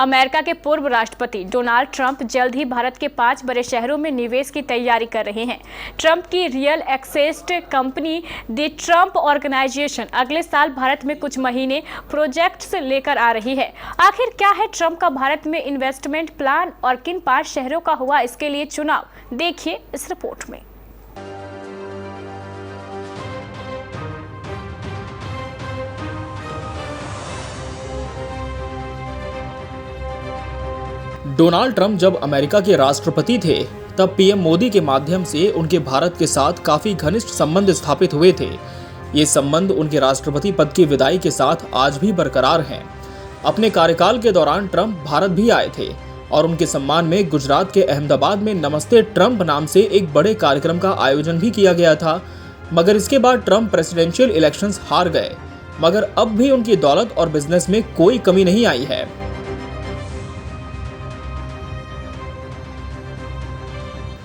America के पूर्व राष्ट्रपति डोनाल्ड ट्रंप जल्द ही भारत के 5 बड़े शहरों में निवेश की तैयारी कर रहे हैं। ट्रंप की real estate company the Trump organisation अगले साल भारत में कुछ महीने प्रोजेक्ट्स लेकर आ रही है। आखिर क्या है ट्रंप का भारत में इन्वेस्टमेंट प्लान और किन 5 शहरों का हुआ इसके लिए चुनाव, देखिए इस रिपोर्ट में। डोनाल्ड ट्रंप जब अमेरिका के राष्ट्रपति थे तब पीएम मोदी के माध्यम से उनके भारत के साथ काफी घनिष्ठ संबंध स्थापित हुए थे। ये संबंध उनके राष्ट्रपति पद की विदाई के साथ आज भी बरकरार हैं। अपने कार्यकाल के दौरान ट्रंप भारत भी आए थे और उनके सम्मान में गुजरात के अहमदाबाद में नमस्ते ट्रंप नाम से एक बड़े कार्यक्रम का आयोजन भी किया गया था। मगर इसके बाद ट्रंप प्रेसिडेंशियल इलेक्शंस हार गए, मगर अब भी उनकी दौलत और बिजनेस में कोई कमी नहीं आई है।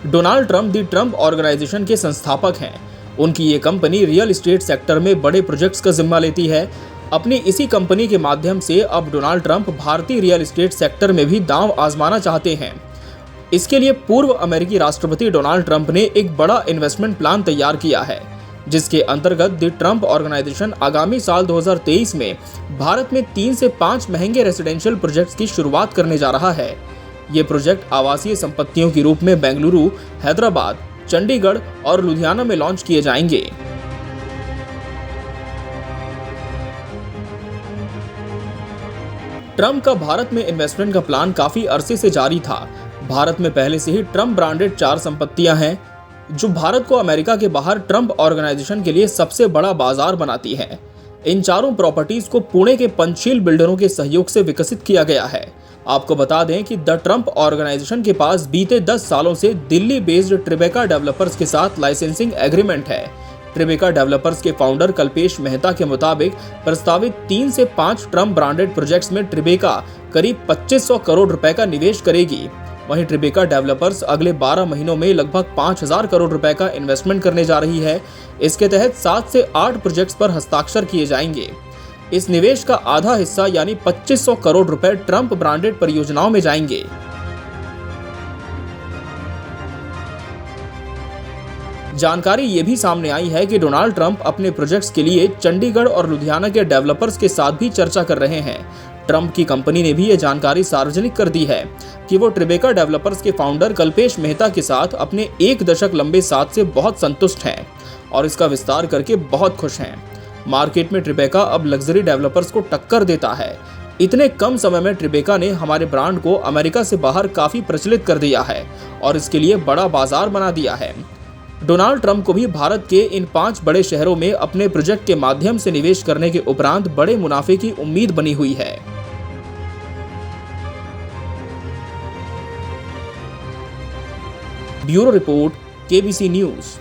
Donald Trump the Trump organisation के संस्थापक हैं। उनकी ये कंपनी रियल एस्टेट सेक्टर में बड़े प्रोजेक्ट्स का जिम्मा लेती है। अपनी इसी कंपनी के माध्यम से अब डोनाल्ड ट्रंप भारतीय रियल एस्टेट सेक्टर में भी दांव आजमाना चाहते हैं। इसके लिए पूर्व अमेरिकी राष्ट्रपति डोनाल्ड ट्रंप ने एक बड़ा इन्वेस्टमेंट प्लान तैयार किया है, जिसके अंतर्गत द ट्रंप ऑर्गेनाइजेशन आगामी साल 2023 में भारत में 3 से 5 महंगे रेसिडेंशियल प्रोजेक्ट्स की शुरुआत करने जा रहा है। ये प्रोजेक्ट आवासीय संपत्तियों के रूप में बेंगलुरु, हैदराबाद, चंडीगढ़ और लुधियाना में लॉन्च किए जाएंगे। ट्रंप का भारत में इन्वेस्टमेंट का प्लान काफी अरसे से जारी था। भारत में पहले से ही ट्रंप ब्रांडेड 4 संपत्तियां हैं, जो भारत को अमेरिका के बाहर ट्रंप ऑर्गेनाइजेशन के लिए सबसे बड़ा बाजार बनाती है। इन चारों प्रॉपर्टीज को पुणे के पंचशील बिल्डरों के सहयोग से विकसित किया गया है। आपको बता दें कि द ट्रंप ऑर्गेनाइजेशन के पास बीते 10 सालों से दिल्ली बेस्ड ट्रिबेका डेवलपर्स के साथ लाइसेंसिंग एग्रीमेंट है। ट्रिबेका डेवलपर्स के फाउंडर कल्पेश मेहता के मुताबिक प्रस्तावित 3 से 5 ट्रंप ब्रांडेड प्रोजेक्ट्स में ट्रिबेका करीब 2500 करोड़ रुपए का निवेश करेगी। वहीं ट्रिबेका डेवलपर्स अगले 12 महीनों में लगभग 5000 करोड़ रुपए का इन्वेस्टमेंट करने जा रही है। इसके तहत 7 से 8 प्रोजेक्ट्स पर हस्ताक्षर किए जाएंगे। इस निवेश का आधा हिस्सा यानी 2500 करोड़ रुपए ट्रंप ब्रांडेड परियोजनाओं में जाएंगे। जानकारी ये भी सामने आई है कि डोनाल्ड ट्रंप अपने प्रोजेक्ट्स के लिए चंडीगढ़ और लुधियाना के डेवलपर्स के साथ भी चर्चा कर रहे हैं। ट्रंप की कंपनी ने भी ये जानकारी सार्वजनिक कर दी है कि वो ट्रिबेका डेवलपर्स के फाउंडर कल्पेश मेहता के साथ अपने 1 दशक लंबे साथ से बहुत संतुष्ट हैं और इसका विस्तार करके बहुत खुश हैं। मार्केट में ट्रिबेका अब लग्जरी डेवलपर्स को टक्कर देता है। इतने कम समय में ट्रिबेका ने हमारे ब्रांड को अमेरिका से बाहर काफी प्रचलित कर दिया है और इसके लिए बड़ा बाजार बना दिया है। डोनाल्ड ट्रंप को भी भारत के इन 5 बड़े शहरों में अपने प्रोजेक्ट के माध्यम से निवेश करने के उपरांत बड़े मुनाफे की उम्मीद बनी हुई है। Bureau report, KBC news.